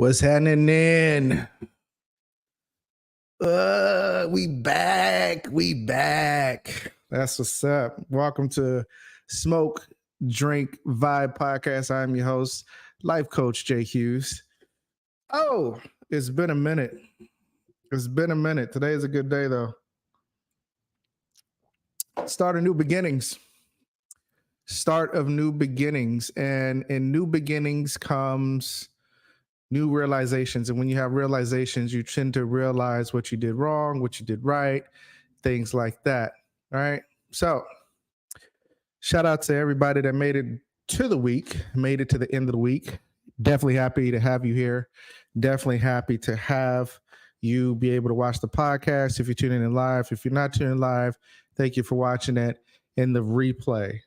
What's happening then? We back. That's what's up. Welcome to Smoke, Drink, Vibe Podcast. I'm your host, Life Coach Jay Hughes. Oh, it's been a minute. Today is a good day, though. Start of new beginnings. And in new beginnings comes new realizations. And when you have realizations, you tend to realize what you did wrong, what you did right, things like that. All right. So shout out to everybody that made it to the end of the week. Definitely happy to have you here. Definitely happy to have you be able to watch the podcast. If you're tuning in live, if you're not tuning in live, thank you for watching it in the replay.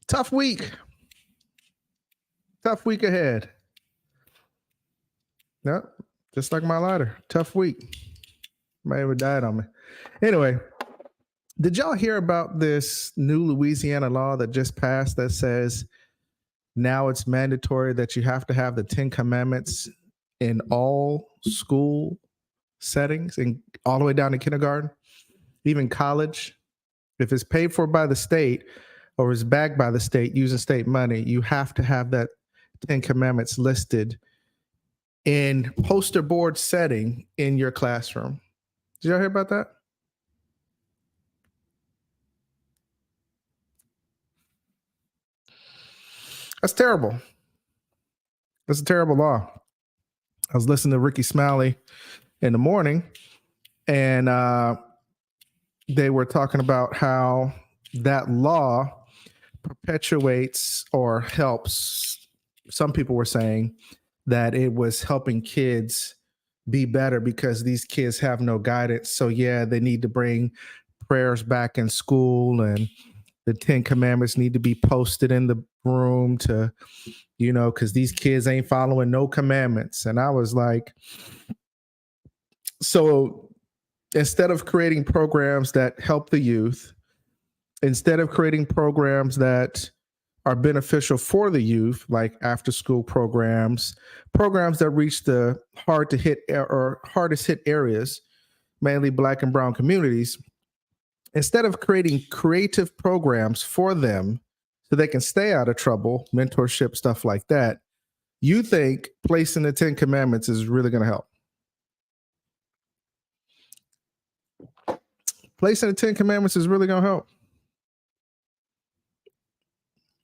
Tough week ahead. Yep, just like my lighter. Tough week. Might have died on me. Anyway, did y'all hear about this new Louisiana law that just passed that says now it's mandatory that you have to have the 10 Commandments in all school settings, and all the way down to kindergarten, even college? If it's paid for by the state or is backed by the state using state money, you have to have that 10 Commandments listed in poster board setting in your classroom. Did y'all hear about that? That's terrible. That's a terrible law. I was listening to Ricky Smiley in the morning, and they were talking about how that law perpetuates or helps. Some people were saying that it was helping kids be better because these kids have no guidance. So yeah, they need to bring prayers back in school, and the 10 Commandments need to be posted in the room to, because these kids ain't following no commandments. And I was like, so instead of creating programs that help the youth, instead of creating programs that are beneficial for the youth, like after school programs that reach the hardest hit areas, mainly Black and brown communities, instead of creating creative programs for them so they can stay out of trouble, mentorship, stuff like that, you think placing the 10 Commandments is really going to help. Placing the 10 Commandments is really going to help.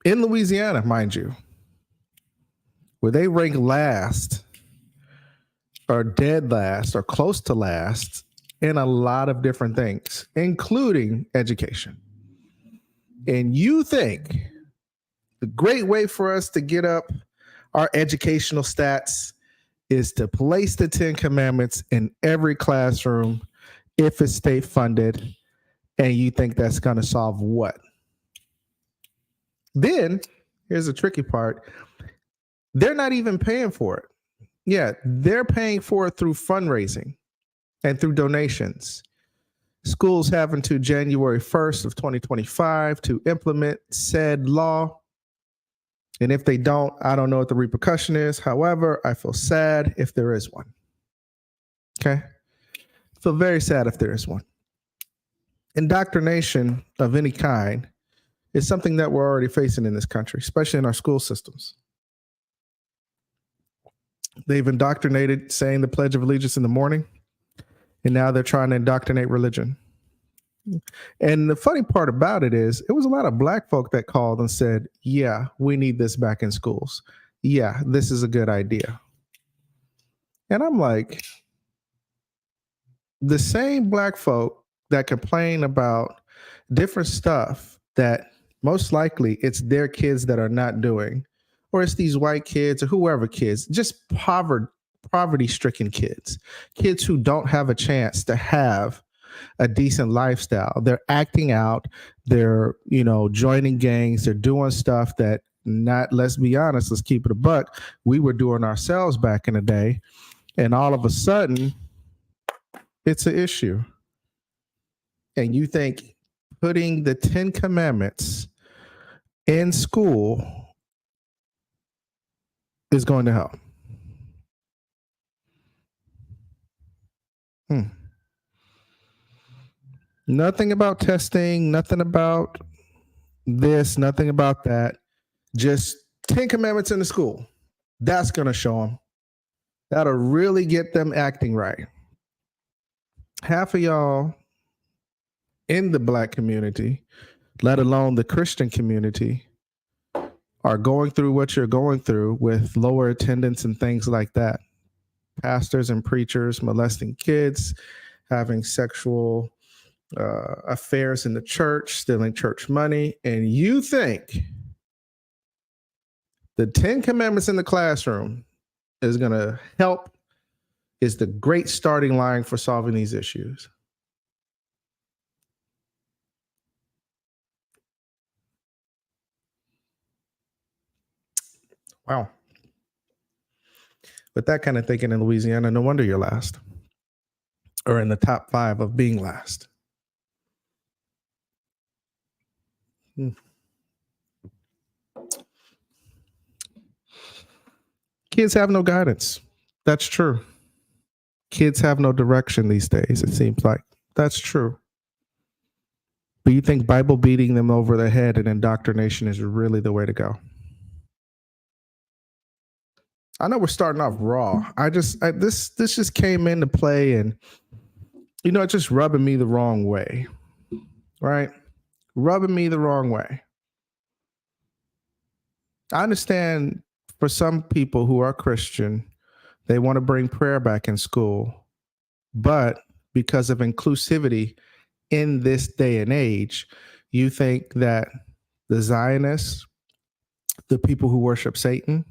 In Louisiana, mind you, where they rank last or dead last or close to last in a lot of different things, including education. And you think the great way for us to get up our educational stats is to place the 10 Commandments in every classroom if it's state funded, and you think that's going to solve what? Then here's the tricky part. They're not even paying for it. Yeah, they're paying for it through fundraising and through donations. Schools have until January 1st of 2025 to implement said law. And if they don't, I don't know what the repercussion is. However, I feel sad if there is one. Okay? I feel very sad if there is one. Indoctrination of any kind is something that we're already facing in this country, especially in our school systems. They've indoctrinated saying the Pledge of Allegiance in the morning, and now they're trying to indoctrinate religion. And the funny part about it is, it was a lot of Black folk that called and said, yeah, we need this back in schools. Yeah, this is a good idea. And I'm like, the same Black folk that complain about different stuff that most likely it's their kids that are not doing, or it's these white kids or whoever kids, just poverty-stricken kids who don't have a chance to have a decent lifestyle. They're acting out, they're, joining gangs, they're doing stuff that, let's be honest, let's keep it a buck, we were doing ourselves back in the day. And all of a sudden, it's an issue. And you think putting the 10 Commandments in school is going to help. Nothing about testing, nothing about this, nothing about that. Just 10 commandments in the school. That's going to show them. That'll really get them acting right. Half of y'all in the Black community, let alone the Christian community, are going through what you're going through with lower attendance and things like that. Pastors and preachers molesting kids, having sexual affairs in the church, stealing church money, and you think the 10 commandments in the classroom is going to help, is the great starting line for solving these issues. Wow. With that kind of thinking in Louisiana, no wonder you're last, or in the top 5 of being last. Kids have no guidance. That's true. Kids have no direction these days, it seems like. That's true. But you think Bible beating them over the head and indoctrination is really the way to go? I know we're starting off raw. This just came into play, and it's just rubbing me the wrong way, right? Rubbing me the wrong way. I understand for some people who are Christian, they want to bring prayer back in school, but because of inclusivity in this day and age, you think that the Zionists, the people who worship Satan,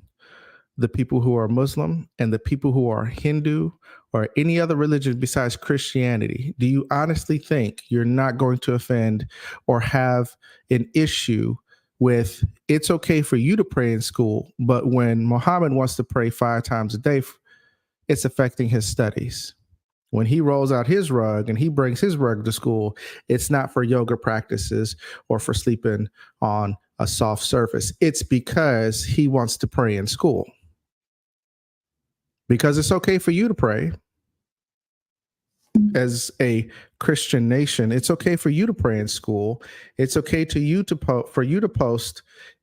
the people who are Muslim, and the people who are Hindu or any other religion besides Christianity, do you honestly think you're not going to offend or have an issue with it's okay for you to pray in school, but when Muhammad wants to pray 5 times a day, it's affecting his studies? When he rolls out his rug and he brings his rug to school, it's not for yoga practices or for sleeping on a soft surface. It's because he wants to pray in school. Because it's okay for you to pray as a Christian nation. It's okay for you to pray in school. It's okay for you to post,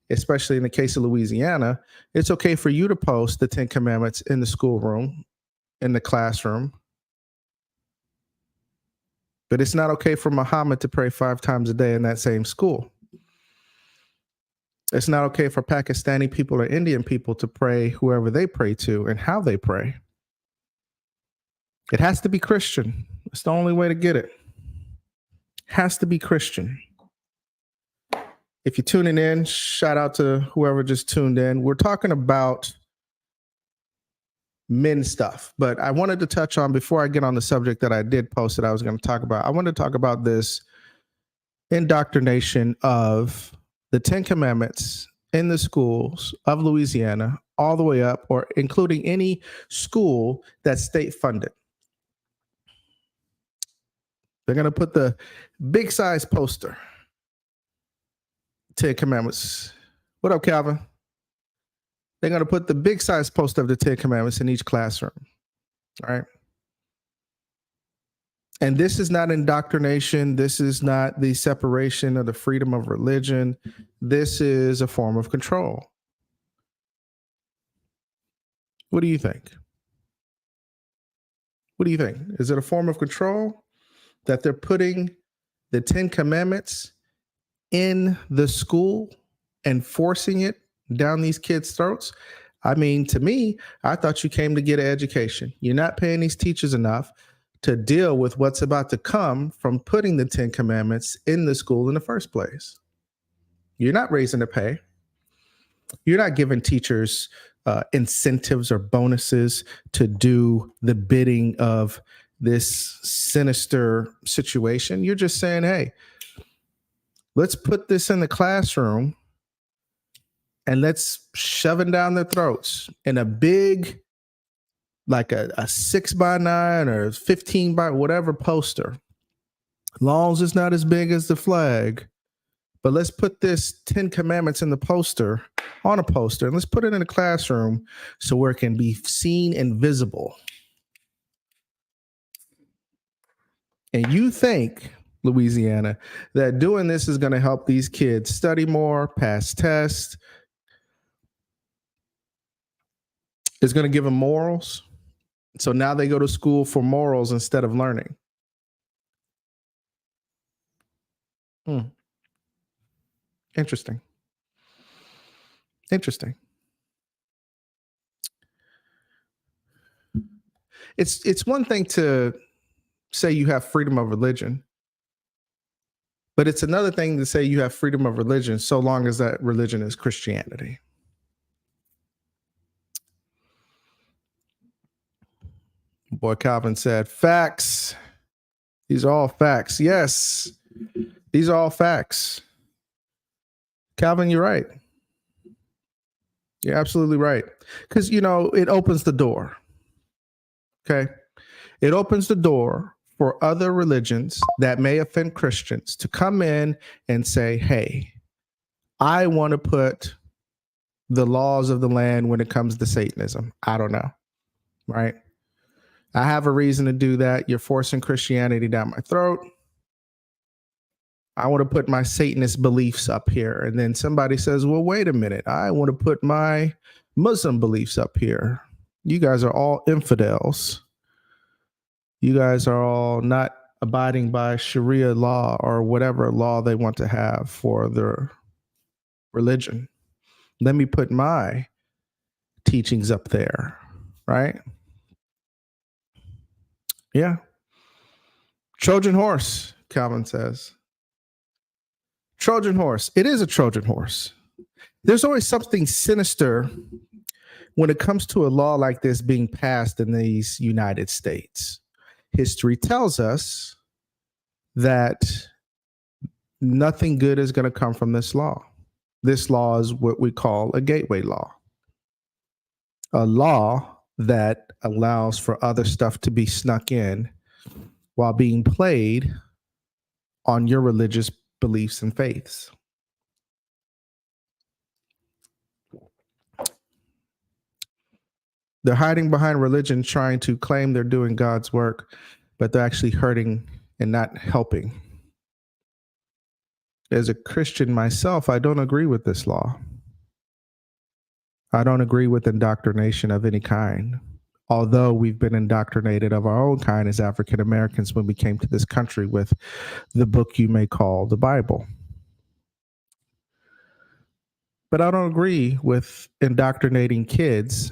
especially in the case of Louisiana, it's okay for you to post the 10 commandments in the schoolroom, in the classroom. But it's not okay for Muhammad to pray 5 times a day in that same school. It's not okay for Pakistani people or Indian people to pray whoever they pray to and how they pray. It has to be Christian. It's the only way to get it. Has to be Christian. If you're tuning in, shout out to whoever just tuned in. We're talking about men stuff, but I wanted to touch on, before I get on the subject that I did post that I was going to talk about, I want to talk about this indoctrination of the 10 commandments in the schools of Louisiana, all the way up, or including any school that's state funded. They're going to put the big size poster, 10 commandments. What up, Calvin? They're going to put the big size poster of the 10 commandments in each classroom. All right. And this is not indoctrination. This is not the separation of the freedom of religion. This is a form of control. What do you think? What do you think? Is it a form of control that they're putting the 10 commandments in the school and forcing it down these kids' throats? I mean, to me, I thought you came to get an education. You're not paying these teachers enough to deal with what's about to come from putting the 10 commandments in the school in the first place. You're not raising the pay. You're not giving teachers incentives or bonuses to do the bidding of this sinister situation. You're just saying, hey, let's put this in the classroom and let's shove it down their throats in a big, like a 6x9 or 15 by whatever poster. Long as it's not as big as the flag, but let's put this 10 commandments in the poster, on a poster, and let's put it in the classroom so where it can be seen and visible. And you think, Louisiana, that doing this is going to help these kids study more, pass tests, is going to give them morals. So now they go to school for morals instead of learning. Interesting. Interesting. It's one thing to say you have freedom of religion, but it's another thing to say you have freedom of religion so long as that religion is Christianity. Boy, Calvin said, facts. These are all facts. Yes, these are all facts. Calvin, you're right. You're absolutely right. Because, it opens the door. Okay. It opens the door for other religions that may offend Christians to come in and say, hey, I want to put the laws of the land when it comes to Satanism. I don't know. Right. I have a reason to do that. You're forcing Christianity down my throat. I want to put my Satanist beliefs up here. And then somebody says, well, wait a minute. I want to put my Muslim beliefs up here. You guys are all infidels. You guys are all not abiding by Sharia law or whatever law they want to have for their religion. Let me put my teachings up there, right? Yeah. Trojan horse, Calvin says. Trojan horse. It is a Trojan horse. There's always something sinister when it comes to a law like this being passed in these United States. History tells us that nothing good is going to come from this law. This law is what we call a gateway law. A law that allows for other stuff to be snuck in while being played on your religious beliefs and faiths. They're hiding behind religion, trying to claim they're doing God's work, but they're actually hurting and not helping. As a Christian myself, I don't agree with this law. I don't agree with indoctrination of any kind, although we've been indoctrinated of our own kind as African Americans when we came to this country with the book you may call the Bible. But I don't agree with indoctrinating kids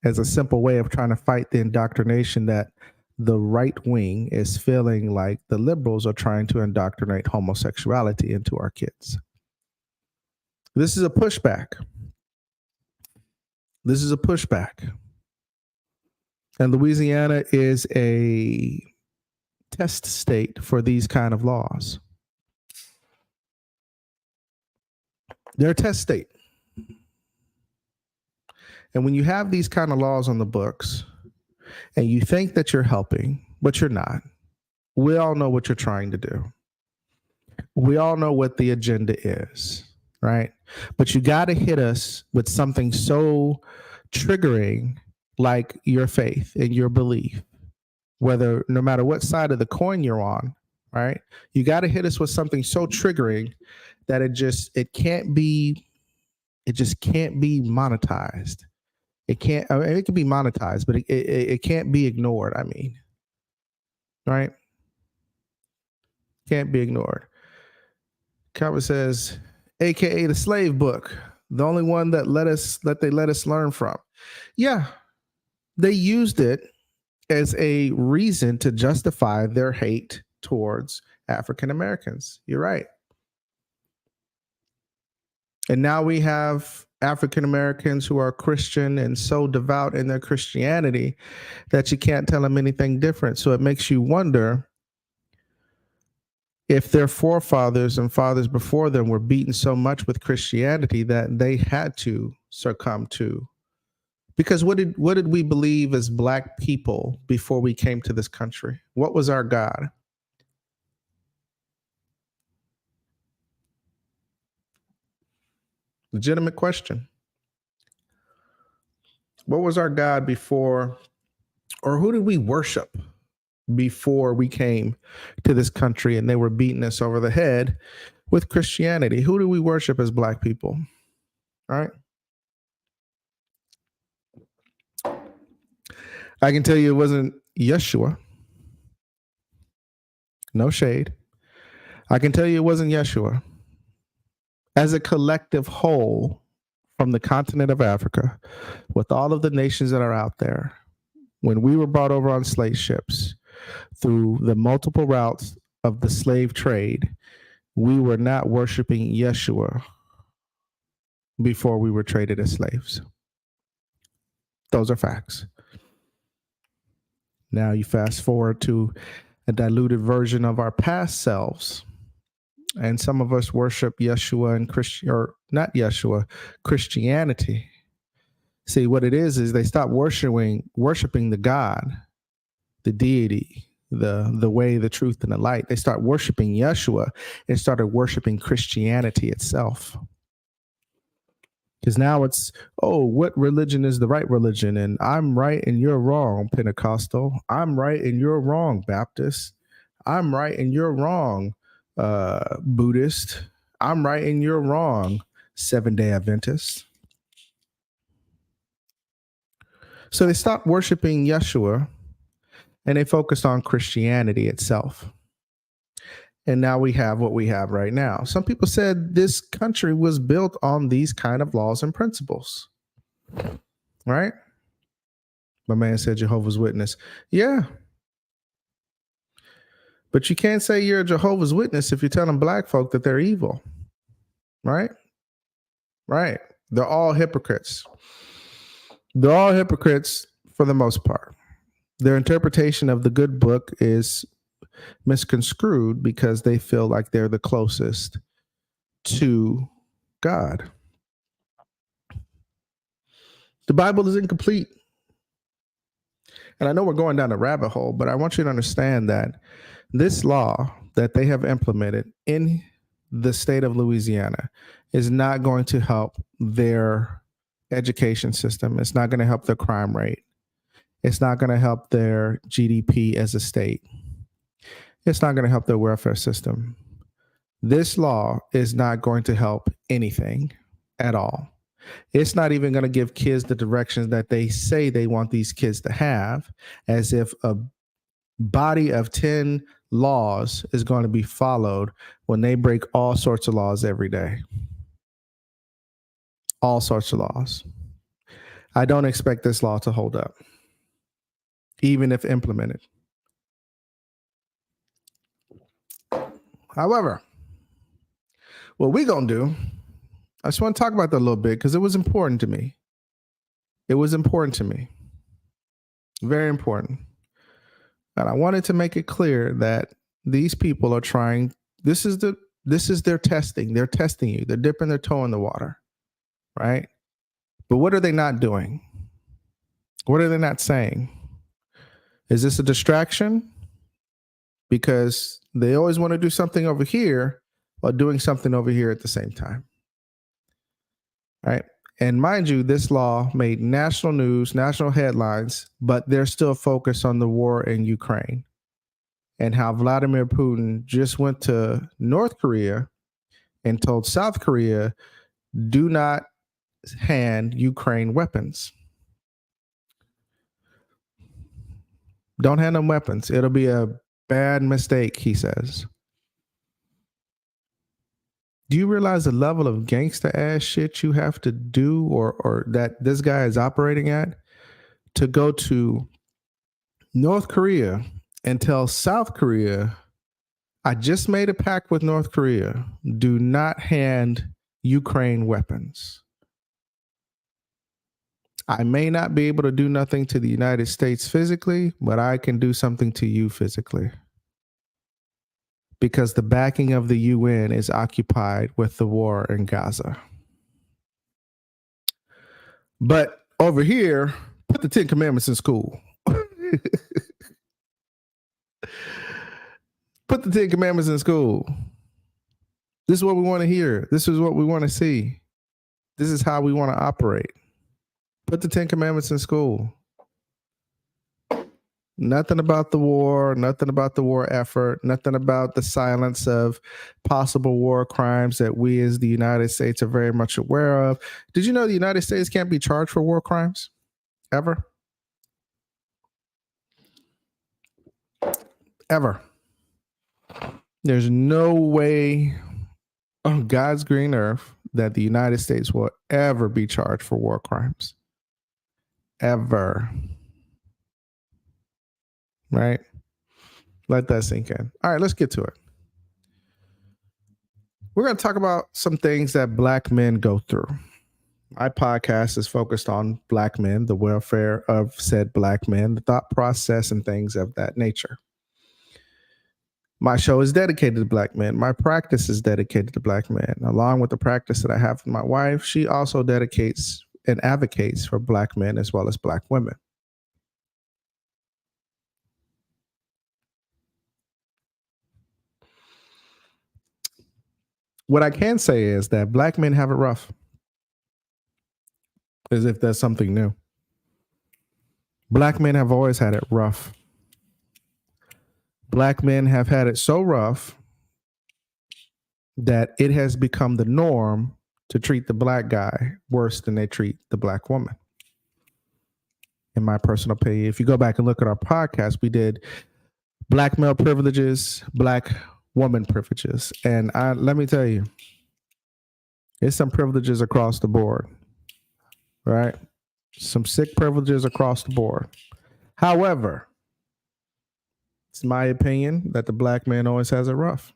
as a simple way of trying to fight the indoctrination that the right wing is feeling like the liberals are trying to indoctrinate homosexuality into our kids. This is a pushback. This is a pushback. And Louisiana is a test state for these kind of laws. They're a test state. And when you have these kind of laws on the books and you think that you're helping, but you're not, we all know what you're trying to do. We all know what the agenda is, right? But you got to hit us with something so triggering like your faith and your belief, whether no matter what side of the coin you're on, right? You got to hit us with something so triggering that it just can't be monetized. It can't. I mean, it can be monetized, but it can't be ignored. I mean, right? Can't be ignored. Calvin says, AKA the slave book, the only one that they let us learn from. Yeah, they used it as a reason to justify their hate towards African Americans. You're right. And now we have African Americans who are Christian and so devout in their Christianity that you can't tell them anything different. So it makes you wonder if their forefathers and fathers before them were beaten so much with Christianity that they had to succumb to. Because what did we believe as Black people before we came to this country? What was our God? Legitimate question. What was our God before, or who did we worship before we came to this country, and they were beating us over the head with Christianity. Who do we worship as Black people? All right. I can tell you it wasn't Yeshua. No shade. I can tell you it wasn't Yeshua. As a collective whole, from the continent of Africa, with all of the nations that are out there, when we were brought over on slave ships through the multiple routes of the slave trade, we were not worshiping Yeshua before we were traded as slaves. Those are facts. Now you fast forward to a diluted version of our past selves, and some of us worship Yeshua and Christianity. See, what it is they stop worshiping the God, the deity, the way, the truth, and the light. They start worshiping Yeshua and started worshiping Christianity itself. Because now it's, oh, what religion is the right religion? And I'm right and you're wrong, Pentecostal. I'm right and you're wrong, Baptist. I'm right and you're wrong, Buddhist. I'm right and you're wrong, Seventh-day Adventist. So they stopped worshiping Yeshua and they focused on Christianity itself. And now we have what we have right now. Some people said this country was built on these kind of laws and principles, right? My man said Jehovah's Witness. Yeah. But you can't say you're a Jehovah's Witness if you're telling Black folk that they're evil, right? Right. They're all hypocrites. They're all hypocrites for the most part. Their interpretation of the good book is misconstrued because they feel like they're the closest to God. The Bible is incomplete. And I know we're going down a rabbit hole, but I want you to understand that this law that they have implemented in the state of Louisiana is not going to help their education system. It's not going to help their crime rate. It's not going to help their GDP as a state. It's not going to help their welfare system. This law is not going to help anything at all. It's not even going to give kids the directions that they say they want these kids to have, as if a body of 10 laws is going to be followed when they break all sorts of laws every day. All sorts of laws. I don't expect this law to hold up, even if implemented. However, what we're going to do, I just want to talk about that a little bit because it was important to me. It was important to me. Very important. And I wanted to make it clear that these people are trying, this is their testing. They're testing you. They're dipping their toe in the water, right? But what are they not doing? What are they not saying? Is this a distraction? Because they always want to do something over here while doing something over here at the same time, right? And mind you, this law made national news, national headlines, but they're still focused on the war in Ukraine and how Vladimir Putin just went to North Korea and told South Korea, do not hand Ukraine weapons. Don't hand them weapons. It'll be a bad mistake, he says. Do you realize the level of gangsta ass shit you have to do or that this guy is operating at to go to North Korea and tell South Korea, I just made a pact with North Korea. Do not hand Ukraine weapons. I may not be able to do nothing to the United States physically, but I can do something to you physically. Because the backing of the UN is occupied with the war in Gaza. But over here, put the 10 Commandments in school. Put the 10 Commandments in school. This is what we want to hear. This is what we want to see. This is how we want to operate. Put the 10 Commandments in school. Nothing about the war, nothing about the war effort, nothing about the silence of possible war crimes that we as the United States are very much aware of. Did you know the United States can't be charged for war crimes? Ever? Ever. There's no way on God's green earth that the United States will ever be charged for war crimes. Ever. Right? Let that sink in. All right, let's get to it. We're going to talk about some things that Black men go through. My podcast is focused on Black men, the welfare of said Black men, the thought process, and things of that nature. My show is dedicated to Black men. My practice is dedicated to Black men. Along with the practice that I have with my wife, she also dedicates and advocates for Black men as well as Black women. What I can say is that Black men have it rough, as if that's something new. Black men have always had it rough. Black men have had it so rough that it has become the norm to treat the Black guy worse than they treat the Black woman. In my personal opinion, if you go back and look at our podcast, we did Black male privileges, Black woman privileges. And let me tell you, it's some privileges across the board, right? Some sick privileges across the board. However, it's my opinion that the Black man always has it rough.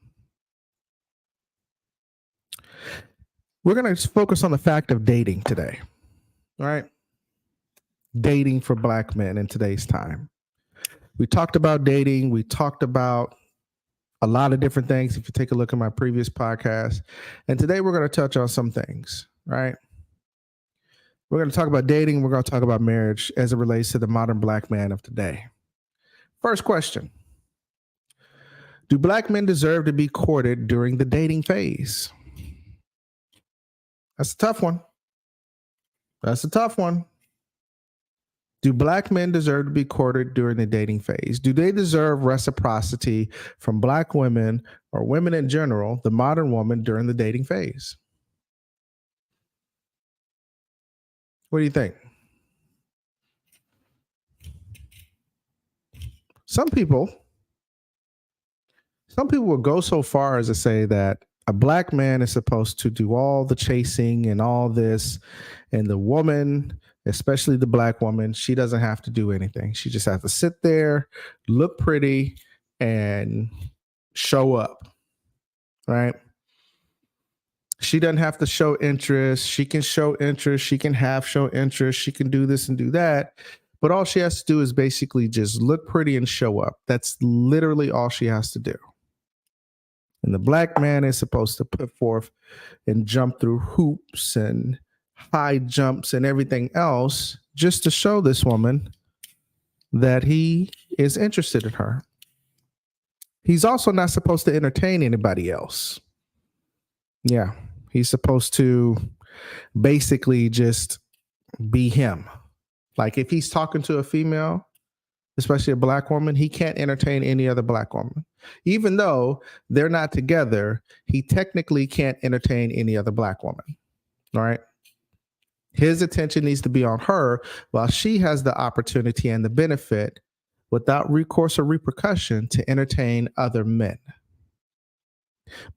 We're going to focus on the fact of dating today, all right? Dating for Black men in today's time. We talked about dating. We talked about a lot of different things if you take a look at my previous podcast. And today we're going to touch on some things, right? We're going to talk about dating. We're going to talk about marriage as it relates to the modern Black man of today. First question. Do Black men deserve to be courted during the dating phase? That's a tough one. That's a tough one. Do Black men deserve to be courted during the dating phase? Do they deserve reciprocity from Black women or women in general, the modern woman, during the dating phase? What do you think? Some people will go so far as to say that a Black man is supposed to do all the chasing and all this, and the woman, especially the Black woman, she doesn't have to do anything. She just has to sit there, look pretty, and show up, right? She doesn't have to show interest. She can show interest. She can half show interest. She can do this and do that. But all she has to do is basically just look pretty and show up. That's literally all she has to do. And the Black man is supposed to put forth and jump through hoops and high jumps and everything else just to show this woman that he is interested in her. He's also not supposed to entertain anybody else. Yeah, he's supposed to basically just be him. Like if he's talking to a female, especially a Black woman, he can't entertain any other Black woman. Even though they're not together, he technically can't entertain any other Black woman. All right. His attention needs to be on her while she has the opportunity and the benefit without recourse or repercussion to entertain other men.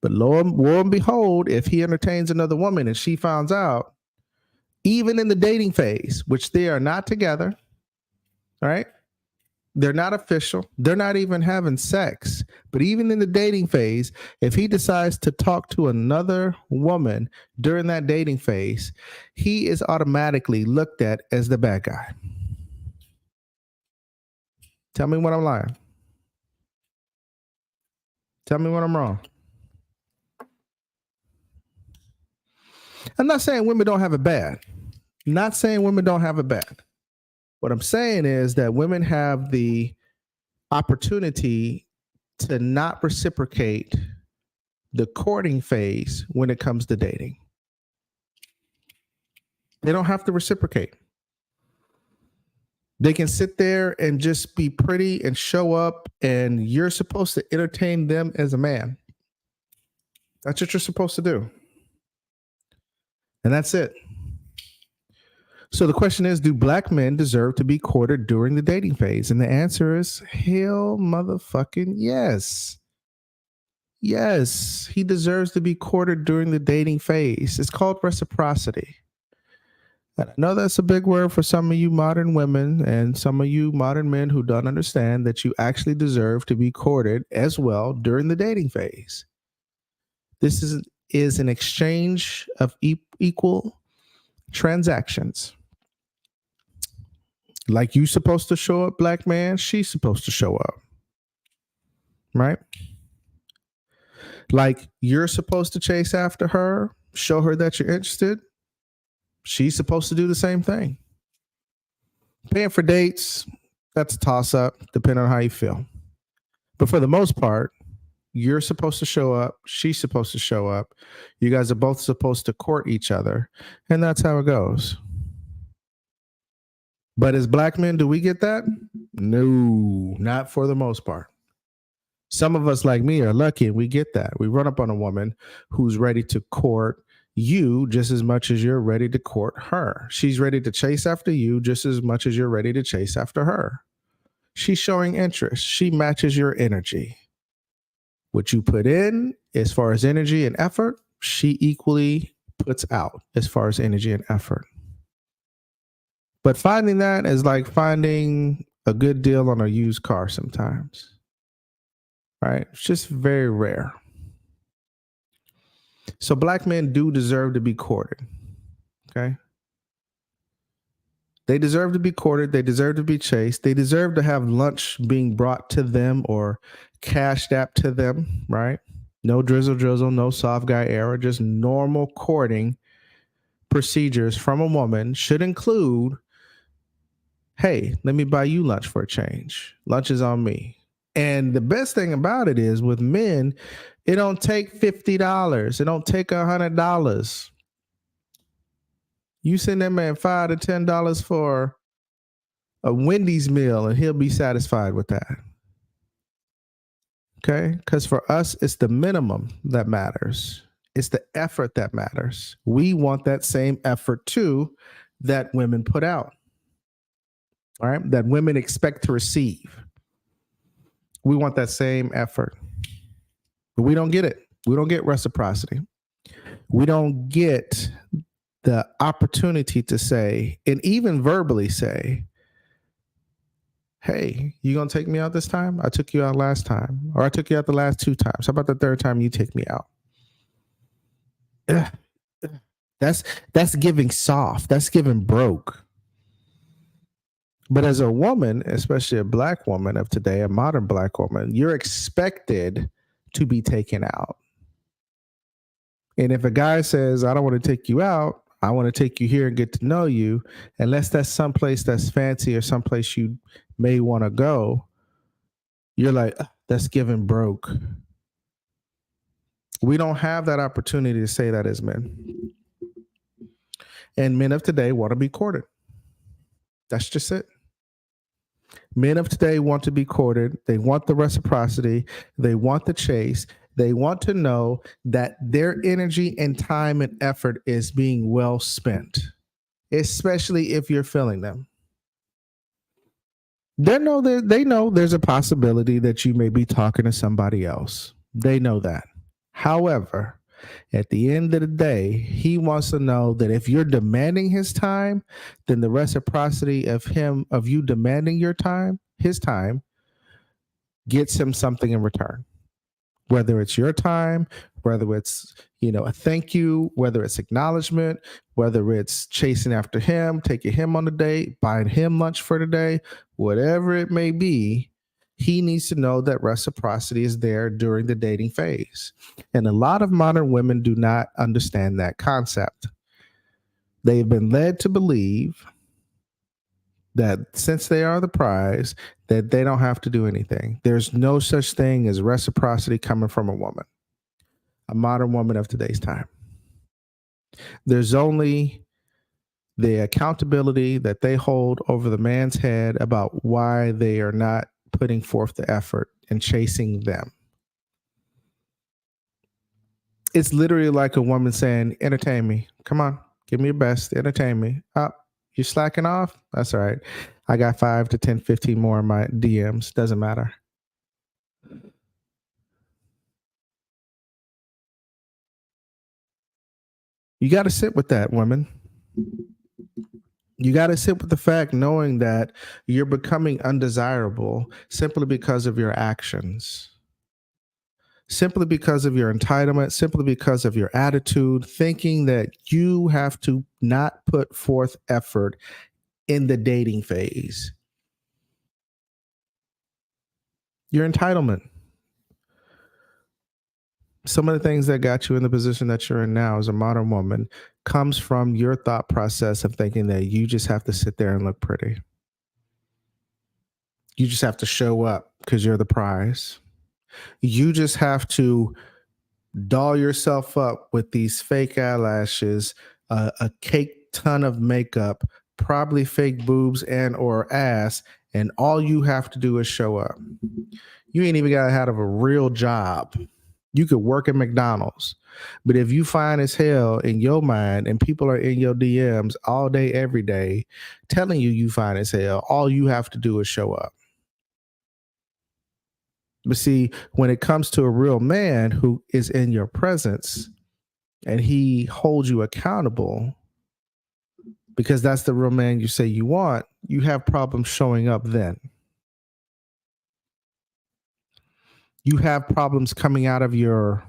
But lo and behold, if he entertains another woman and she finds out, even in the dating phase, which they are not together, all right? They're not official. They're not even having sex. But even in the dating phase, if he decides to talk to another woman during that dating phase, he is automatically looked at as the bad guy. Tell me when I'm lying. Tell me when I'm wrong. I'm not saying women don't have it bad. Not saying women don't have it bad. What I'm saying is that women have the opportunity to not reciprocate the courting phase when it comes to dating. They don't have to reciprocate. They can sit there and just be pretty and show up, and you're supposed to entertain them as a man. That's what you're supposed to do. And that's it. So the question is, do black men deserve to be courted during the dating phase? And the answer is hell motherfucking yes. Yes, he deserves to be courted during the dating phase. It's called reciprocity. And I know that's a big word for some of you modern women and some of you modern men who don't understand that you actually deserve to be courted as well during the dating phase. This is an exchange of equal transactions. Like you supposed to show up, black man, she's supposed to show up. Right? Like you're supposed to chase after her, show her that you're interested. She's supposed to do the same thing. Paying for dates, that's a toss up, depending on how you feel. But for the most part, you're supposed to show up. She's supposed to show up. You guys are both supposed to court each other. And that's how it goes. But as black men, do we get that? No, not for the most part. Some of us like me are lucky and we get that. We run up on a woman who's ready to court you just as much as you're ready to court her. She's ready to chase after you just as much as you're ready to chase after her. She's showing interest. She matches your energy. What you put in as far as energy and effort, she equally puts out as far as energy and effort. But finding that is like finding a good deal on a used car sometimes. Right? It's just very rare. So black men do deserve to be courted. Okay? They deserve to be courted. They deserve to be chased. They deserve to have lunch being brought to them or cashed app to them, right? No drizzle, no soft guy era, just normal courting procedures from a woman should include, hey, let me buy you lunch for a change. Lunch is on me. And the best thing about it is with men, it don't take $50. It don't take $100. You send that man $5 to $10 for a Wendy's meal and he'll be satisfied with that. Okay? Because for us, it's the minimum that matters. It's the effort that matters. We want that same effort too that women put out. All right? That women expect to receive. We want that same effort. But we don't get it. We don't get reciprocity. We don't get the opportunity to say, and even verbally say, hey, you gonna take me out this time? I took you out last time, or I took you out the last 2 times. How about the 3rd time you take me out? That's giving soft. That's giving broke. But as a woman, especially a black woman of today, a modern black woman, you're expected to be taken out. And if a guy says, I don't want to take you out, I want to take you here and get to know you, unless that's someplace that's fancy or someplace you may want to go, you're like, that's giving broke. We don't have that opportunity to say that as men. And men of today want to be courted. That's just it. Men of today want to be courted. They want the reciprocity. They want the chase. They want to know that their energy and time and effort is being well spent, especially if you're feeling them. They know there's a possibility that you may be talking to somebody else. They know that. However, at the end of the day, he wants to know that if you're demanding his time, then the reciprocity of you demanding your time, his time, gets him something in return. Whether it's your time, whether it's, a thank you, whether it's acknowledgement, whether it's chasing after him, taking him on a date, buying him lunch for the day, whatever it may be, he needs to know that reciprocity is there during the dating phase. And a lot of modern women do not understand that concept. They've been led to believe that since they are the prize, that they don't have to do anything. There's no such thing as reciprocity coming from a woman, a modern woman of today's time. There's only the accountability that they hold over the man's head about why they are not putting forth the effort and chasing them. It's literally like a woman saying, entertain me. Come on, give me your best. Entertain me. You're slacking off? That's all right. I got 5 to 10, 15 more in my DMs. Doesn't matter. You got to sit with that, woman. You got to sit with the fact knowing that you're becoming undesirable simply because of your actions, simply because of your entitlement, simply because of your attitude, thinking that you have to not put forth effort in the dating phase. Your entitlement. Some of the things that got you in the position that you're in now as a modern woman comes from your thought process of thinking that you just have to sit there and look pretty. You just have to show up because you're the prize. You just have to doll yourself up with these fake eyelashes, a cake ton of makeup, probably fake boobs and or ass, and all you have to do is show up. You ain't even got to have a real job. You could work at McDonald's, but if you fine as hell in your mind and people are in your DMs all day, every day, telling you fine as hell, all you have to do is show up. But see, when it comes to a real man who is in your presence and he holds you accountable, because that's the real man you say you want, you have problems showing up then. You have problems coming out of your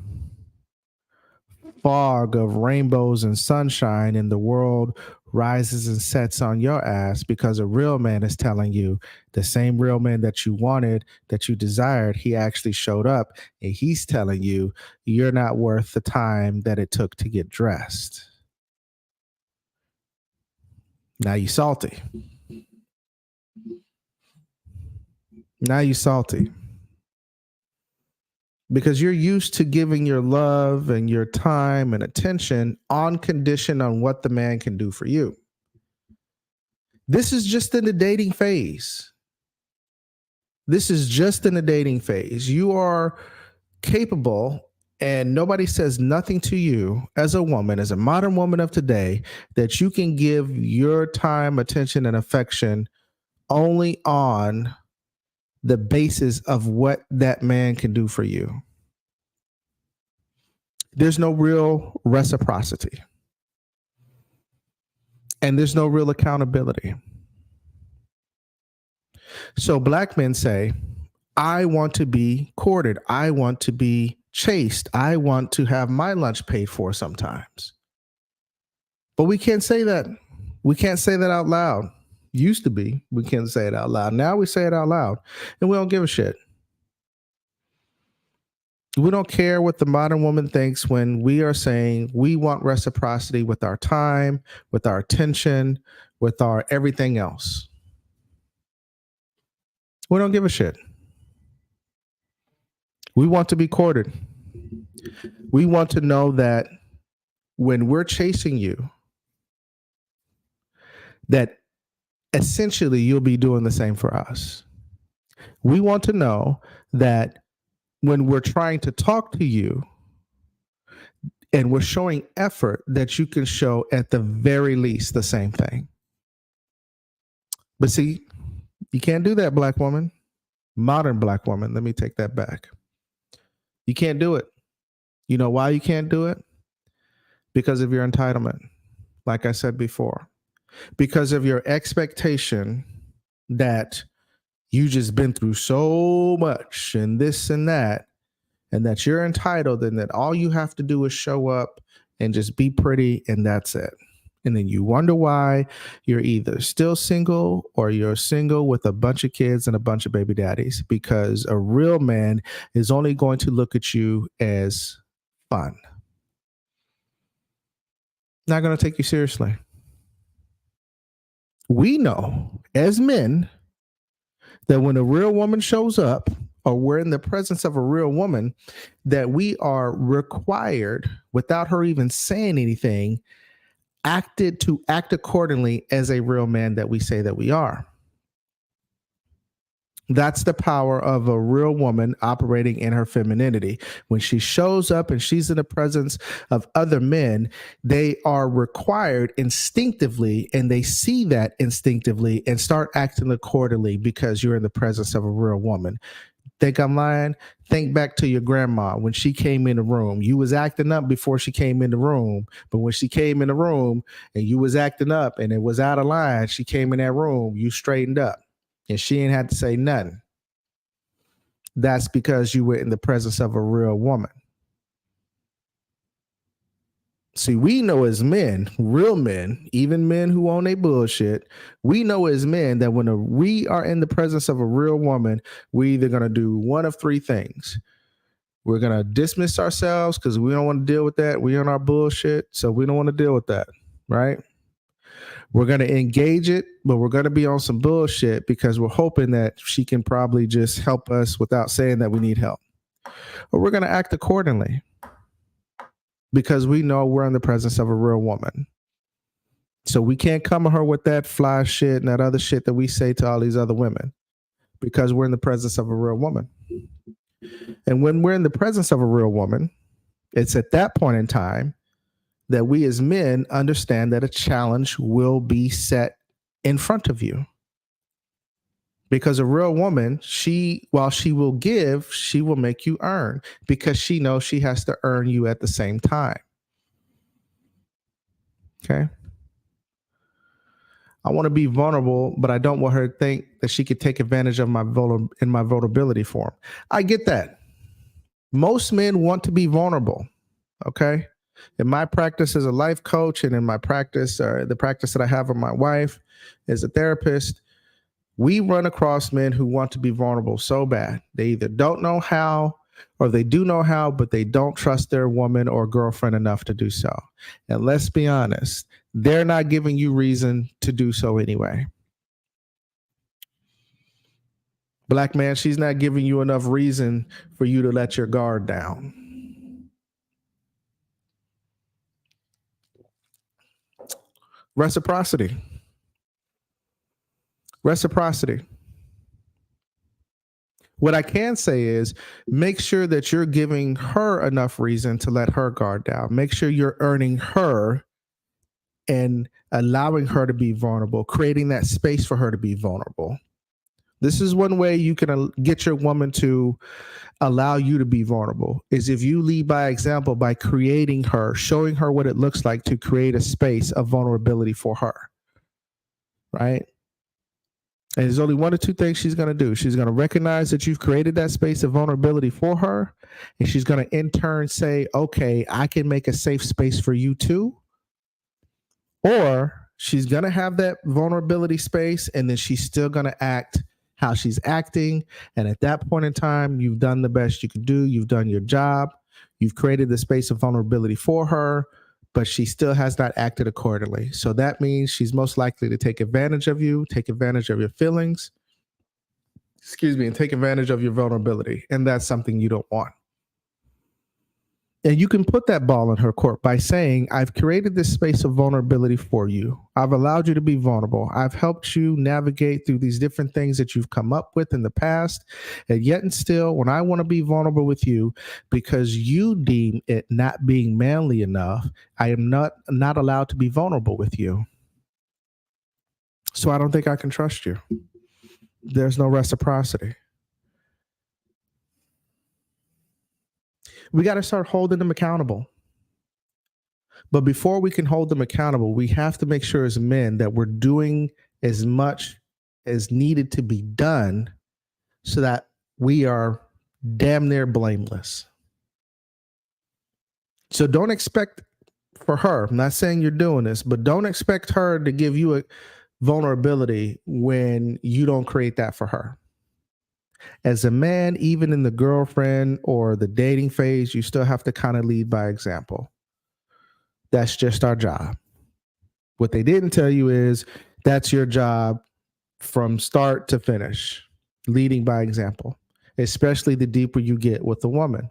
fog of rainbows and sunshine, and the world rises and sets on your ass because a real man is telling you, the same real man that you wanted, that you desired, he actually showed up and he's telling you you're not worth the time that it took to get dressed. Now you salty. Now you salty. Because you're used to giving your love and your time and attention on condition on what the man can do for you. This is just in the dating phase. This is just in the dating phase. You are capable, and nobody says nothing to you as a woman, as a modern woman of today, that you can give your time, attention, and affection only on the basis of what that man can do for you. There's no real reciprocity. And there's no real accountability. So black men say, I want to be courted. I want to be chased. I want to have my lunch paid for sometimes. But we can't say that. We can't say that out loud. Used to be, we can't say it out loud. Now we say it out loud and we don't give a shit. We don't care what the modern woman thinks when we are saying we want reciprocity with our time, with our attention, with our everything else. We don't give a shit. We want to be courted. We want to know that when we're chasing you, that essentially you'll be doing the same for us. We want to know that when we're trying to talk to you and we're showing effort, that you can show at the very least the same thing. But see, you can't do that, black woman. Modern black woman, let me take that back. You can't do it. You know why you can't do it? Because of your entitlement. Like I said before, because of your expectation that you just been through so much and this and that you're entitled, and that all you have to do is show up and just be pretty, and that's it. And then you wonder why you're either still single or you're single with a bunch of kids and a bunch of baby daddies, because a real man is only going to look at you as fun. Not going to take you seriously. We know as men that when a real woman shows up, or we're in the presence of a real woman, that we are required, without her even saying anything, act accordingly as a real man that we say that we are. That's the power of a real woman operating in her femininity. When she shows up and she's in the presence of other men, they are required instinctively, and they see that instinctively and start acting accordingly because you're in the presence of a real woman. Think I'm lying? Think back to your grandma when she came in the room. You was acting up before she came in the room, but when she came in the room and you was acting up and it was out of line, she came in that room, you straightened up and she ain't had to say nothing. That's because you were in the presence of a real woman. See, we know as men, real men, even men who own a bullshit, we know as men that when we are in the presence of a real woman, we're either going to do one of three things. We're going to dismiss ourselves because we don't want to deal with that. We're on our bullshit, so we don't want to deal with that, right? We're going to engage it, but we're going to be on some bullshit because we're hoping that she can probably just help us without saying that we need help. Or we're going to act accordingly because we know we're in the presence of a real woman. So we can't come at her with that fly shit and that other shit that we say to all these other women because we're in the presence of a real woman. And when we're in the presence of a real woman, it's at that point in time that we as men understand that a challenge will be set in front of you. Because a real woman, while she will give, she will make you earn because she knows she has to earn you at the same time. Okay. I want to be vulnerable, but I don't want her to think that she could take advantage of my vulnerability for him. I get that. Most men want to be vulnerable. Okay. In my practice as a life coach and in my practice, the practice that I have with my wife as a therapist, we run across men who want to be vulnerable so bad. They either don't know how or they do know how, but they don't trust their woman or girlfriend enough to do so. And let's be honest, they're not giving you reason to do so anyway. Black man, she's not giving you enough reason for you to let your guard down. Reciprocity. What I can say is make sure that you're giving her enough reason to let her guard down. Make sure you're earning her and allowing her to be vulnerable, creating that space for her to be vulnerable. This is one way you can get your woman to allow you to be vulnerable, is if you lead by example by creating her, showing her what it looks like to create a space of vulnerability for her, right? And there's only one or two things she's going to do. She's going to recognize that you've created that space of vulnerability for her, and she's going to in turn say, okay, I can make a safe space for you too. Or she's going to have that vulnerability space, and then she's still going to act how she's acting. And at that point in time, you've done the best you could do. You've done your job. You've created the space of vulnerability for her, but she still has not acted accordingly. So that means she's most likely to take advantage of you, take advantage of your feelings, and take advantage of your vulnerability. And that's something you don't want. And you can put that ball in her court by saying, I've created this space of vulnerability for you. I've allowed you to be vulnerable. I've helped you navigate through these different things that you've come up with in the past. And yet and still, when I want to be vulnerable with you, because you deem it not being manly enough, I am not allowed to be vulnerable with you. So I don't think I can trust you. There's no reciprocity. We got to start holding them accountable. But before we can hold them accountable, we have to make sure as men that we're doing as much as needed to be done so that we are damn near blameless. So don't expect for her, I'm not saying you're doing this, but don't expect her to give you a vulnerability when you don't create that for her. As a man, even in the girlfriend or the dating phase, you still have to kind of lead by example. That's just our job. What they didn't tell you is that's your job from start to finish, leading by example, especially the deeper you get with the woman.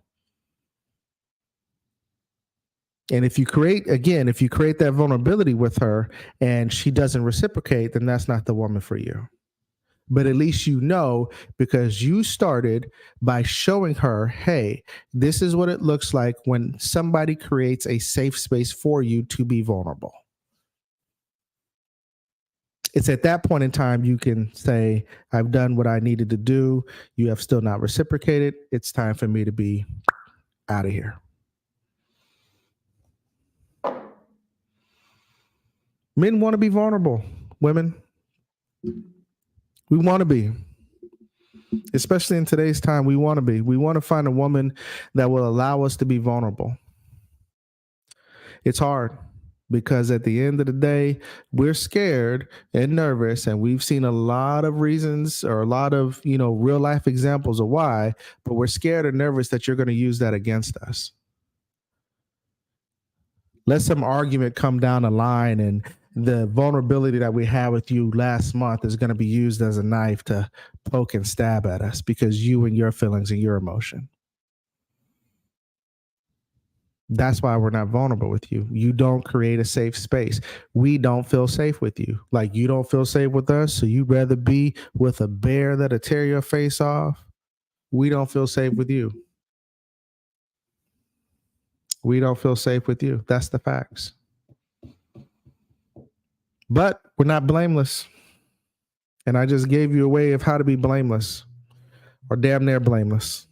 And if you create that vulnerability with her and she doesn't reciprocate, then that's not the woman for you. But at least you know, because you started by showing her, hey, this is what it looks like when somebody creates a safe space for you to be vulnerable. It's at that point in time you can say, I've done what I needed to do. You have still not reciprocated. It's time for me to be out of here. Men want to be vulnerable. Women, we want to be. Especially in today's time, we want to be. We want to find a woman that will allow us to be vulnerable. It's hard because at the end of the day, we're scared and nervous, and we've seen a lot of reasons or a lot of, real life examples of why, but we're scared or nervous that you're going to use that against us. Let some argument come down the line and the vulnerability that we had with you last month is going to be used as a knife to poke and stab at us because you and your feelings and your emotion. That's why we're not vulnerable with you. You don't create a safe space. We don't feel safe with you. Like you don't feel safe with us. So you'd rather be with a bear that'll tear your face off. We don't feel safe with you. We don't feel safe with you. That's the facts. But we're not blameless. And I just gave you a way of how to be blameless or damn near blameless.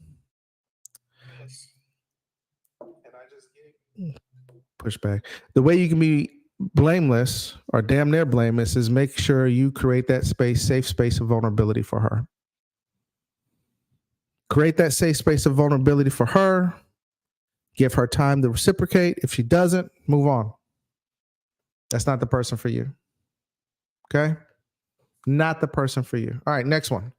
Pushback. The way you can be blameless or damn near blameless is make sure you create that space, safe space of vulnerability for her. Create that safe space of vulnerability for her. Give her time to reciprocate. If she doesn't, move on. That's not the person for you. Okay? Not the person for you. All right, next one.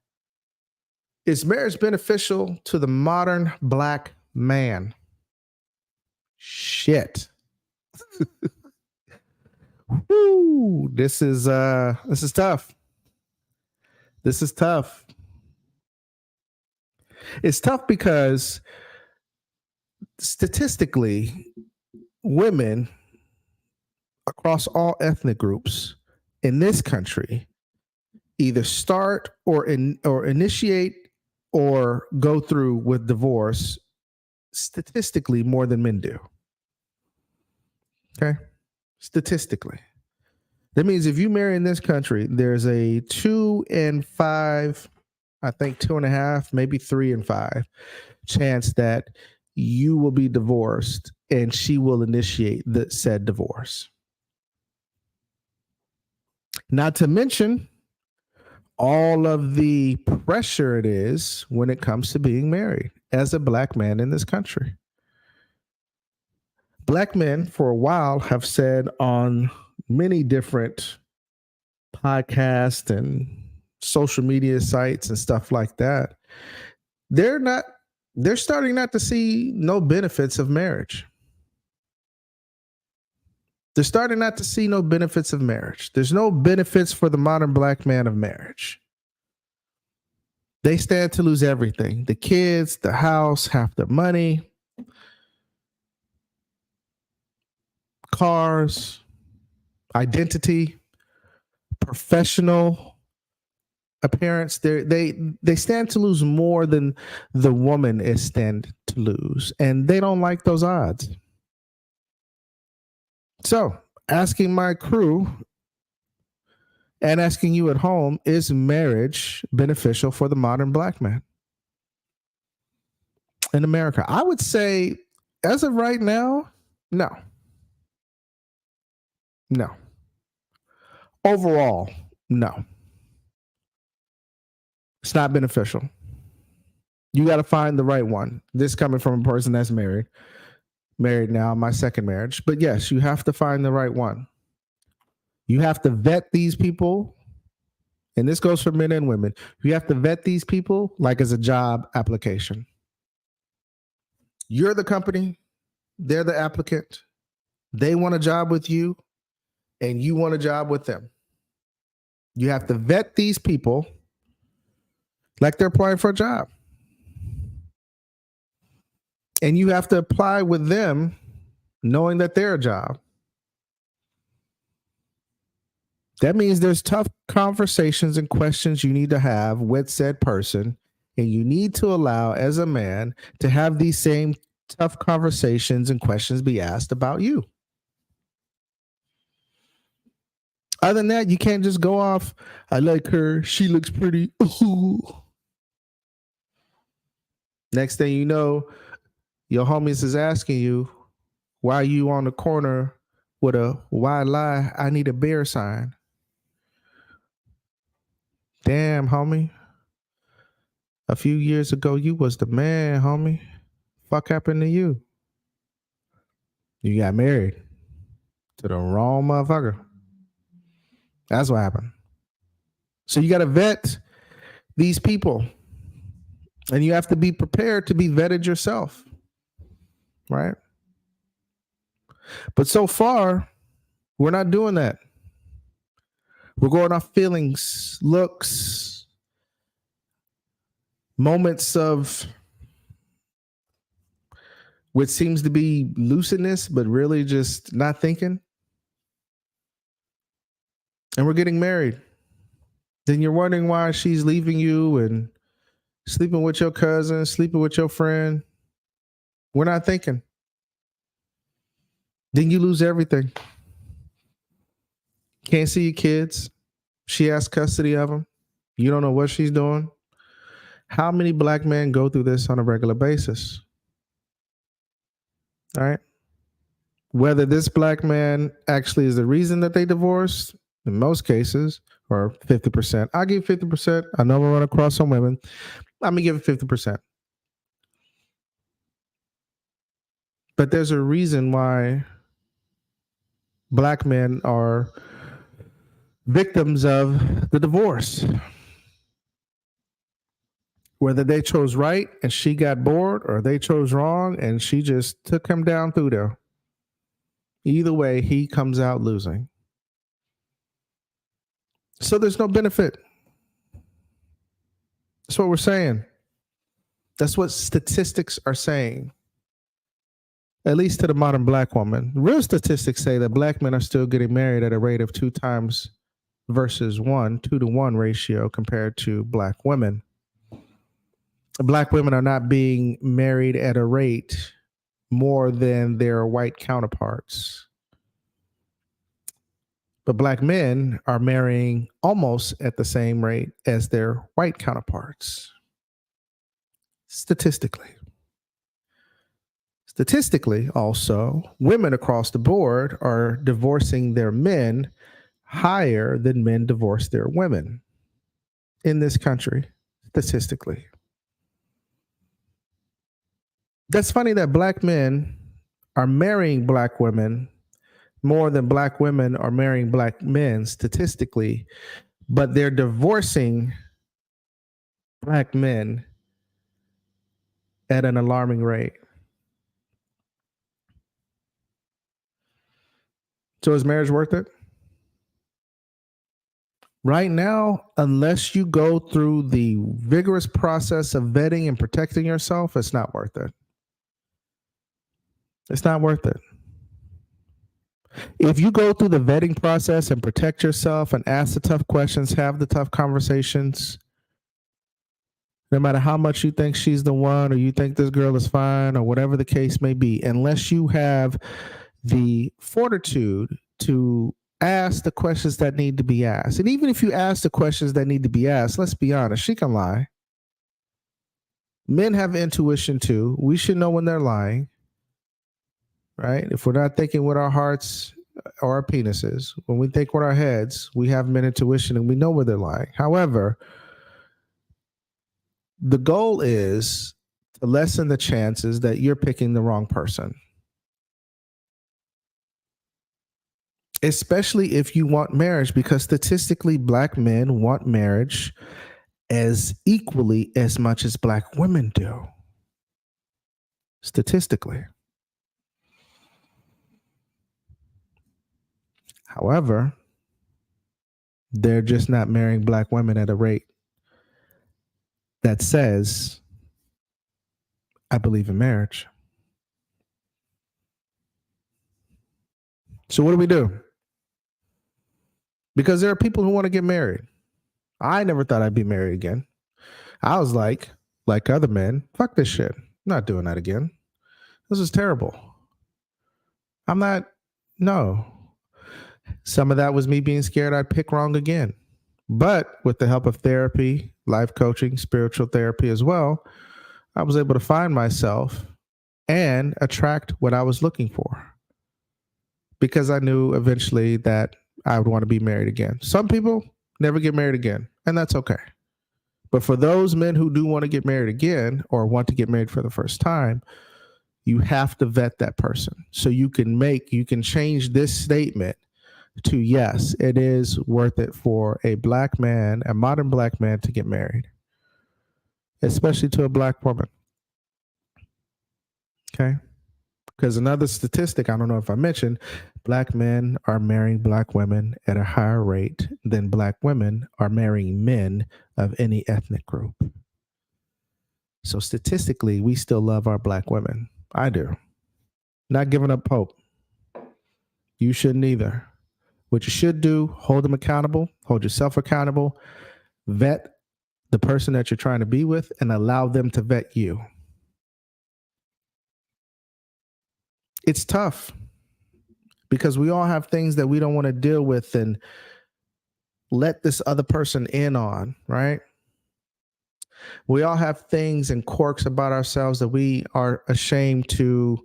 Is marriage beneficial to the modern Black man? Shit. Woo, this is tough. This is tough. It's tough because statistically, women across all ethnic groups in this country either start or initiate or go through with divorce statistically more than men do. Okay? Statistically. That means if you marry in this country, there's a 2 in 5, I think 2.5, maybe 3 in 5 chance that you will be divorced and she will initiate the said divorce. Not to mention all of the pressure it is when it comes to being married as a Black man in this country. Black men for a while have said on many different podcasts and social media sites and stuff like that, they're starting not to see no benefits of marriage. They're starting not to see no benefits of marriage. There's no benefits for the modern Black man of marriage. They stand to lose everything. The kids, the house, half the money, cars, identity, professional appearance. They stand to lose more than the woman is stand to lose. And they don't like those odds. So asking my crew and asking you at home, is marriage beneficial for the modern Black man in America? I would say as of right now, no. No. Overall, no. It's not beneficial. You got to find the right one. This coming from a person that's married now, my second marriage. But yes, you have to find the right one. You have to vet these people. And this goes for men and women. You have to vet these people like as a job application. You're the company. They're the applicant. They want a job with you and you want a job with them. You have to vet these people like they're applying for a job. And you have to apply with them knowing that they're a job. That means there's tough conversations and questions you need to have with said person. And you need to allow, as a man, to have these same tough conversations and questions be asked about you. Other than that, you can't just go off, I like her, she looks pretty. Ooh. Next thing you know, your homies is asking you, why are you on the corner with a why lie? I need a bear sign. Damn, homie. A few years ago, you was the man, homie. Fuck happened to you? You got married to the wrong motherfucker. That's what happened. So you got to vet these people. And you have to be prepared to be vetted yourself. Right? But so far, we're not doing that. We're going off feelings, looks, moments of what seems to be lucidness, but really just not thinking. And we're getting married. Then you're wondering why she's leaving you and sleeping with your cousin, sleeping with your friend. We're not thinking. Then you lose everything. Can't see your kids. She has custody of them. You don't know what she's doing. How many black men go through this on a regular basis? All right. Whether this black man actually is the reason that they divorced, in most cases, or 50%. I'll give 50%. I know we're run across some women. I'm going to give it 50%. But there's a reason why black men are victims of the divorce. Whether they chose right and she got bored, or they chose wrong and she just took him down through there. Either way, he comes out losing. So there's no benefit. That's what we're saying. That's what statistics are saying. At least to the modern black woman. Real statistics say that black men are still getting married at a rate of 2 times versus 1, 2-to-1 ratio compared to black women. Black women are not being married at a rate more than their white counterparts. But black men are marrying almost at the same rate as their white counterparts. Statistically. Statistically, also, women across the board are divorcing their men higher than men divorce their women in this country, statistically. That's funny that black men are marrying black women more than black women are marrying black men statistically, but they're divorcing black men at an alarming rate. So is marriage worth it? Right now, unless you go through the vigorous process of vetting and protecting yourself, it's not worth it. It's not worth it. If you go through the vetting process and protect yourself and ask the tough questions, have the tough conversations, no matter how much you think she's the one or you think this girl is fine or whatever the case may be, unless you have the fortitude to ask the questions that need to be asked. And even if you ask the questions that need to be asked, let's be honest, she can lie. Men have intuition too. We should know when they're lying. Right? If we're not thinking with our hearts or our penises, when we think with our heads, we have men intuition and we know where they're lying. However, the goal is to lessen the chances that you're picking the wrong person. Especially if you want marriage, because statistically, black men want marriage as equally as much as black women do. Statistically. However, they're just not marrying black women at a rate that says, I believe in marriage. So what do we do? Because there are people who want to get married. I never thought I'd be married again. I was like other men, fuck this shit. I'm not doing that again. This is terrible. I'm not, no. Some of that was me being scared I'd pick wrong again. But with the help of therapy, life coaching, spiritual therapy as well, I was able to find myself and attract what I was looking for. Because I knew eventually that I would want to be married again. Some people never get married again, and that's okay. But for those men who do want to get married again or want to get married for the first time, you have to vet that person. So you can change this statement to yes, it is worth it for a black man, a modern black man, to get married, especially to a black woman. Okay. Because another statistic, I don't know if I mentioned, black men are marrying black women at a higher rate than black women are marrying men of any ethnic group. So statistically, we still love our black women. I do. Not giving up hope. You shouldn't either. What you should do, hold them accountable, hold yourself accountable, vet the person that you're trying to be with, and allow them to vet you. It's tough because we all have things that we don't want to deal with and let this other person in on, right? We all have things and quirks about ourselves that we are ashamed to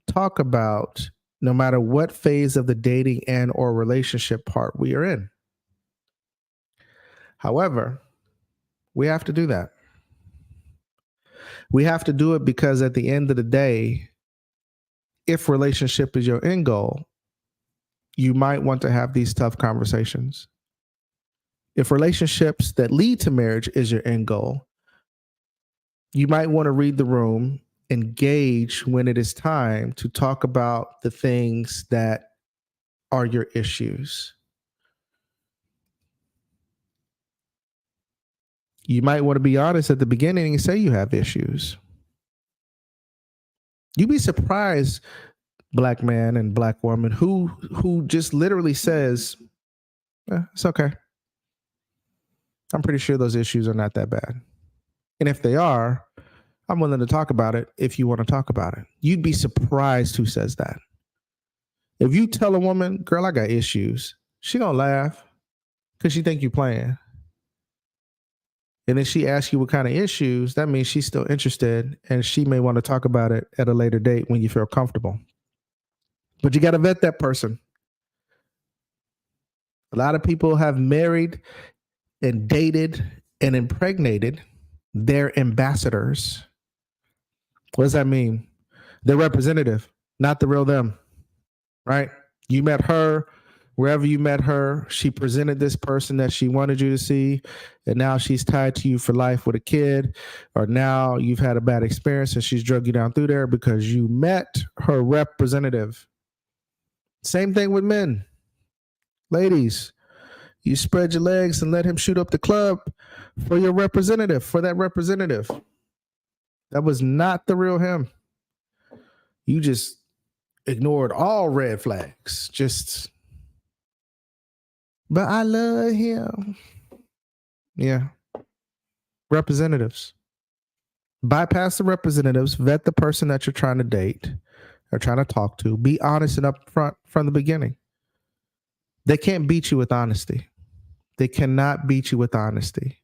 talk about, no matter what phase of the dating and or relationship part we are in. However, we have to do that. We have to do it because at the end of the day, if relationship is your end goal, you might want to have these tough conversations. If relationships that lead to marriage is your end goal, you might want to read the room, engage when it is time to talk about the things that are your issues. You might want to be honest at the beginning and say you have issues. You'd be surprised, black man and black woman, who just literally says, it's okay. I'm pretty sure those issues are not that bad. And if they are, I'm willing to talk about it if you want to talk about it. You'd be surprised who says that. If you tell a woman, girl, I got issues, she gonna laugh because she think you playing. And then she asks you what kind of issues, that means she's still interested and she may want to talk about it at a later date when you feel comfortable. But you got to vet that person. A lot of people have married and dated and impregnated their ambassadors. What does that mean? Their representative, not the real them, right? You met her. Wherever you met her, she presented this person that she wanted you to see, and now she's tied to you for life with a kid, or now you've had a bad experience and she's drug you down through there because you met her representative. Same thing with men. Ladies, you spread your legs and let him shoot up the club for your representative, for that representative. That was not the real him. You just ignored all red flags. But I love him. Yeah. Representatives. Bypass the representatives. Vet the person that you're trying to date or trying to talk to. Be honest and upfront from the beginning. They can't beat you with honesty. They cannot beat you with honesty.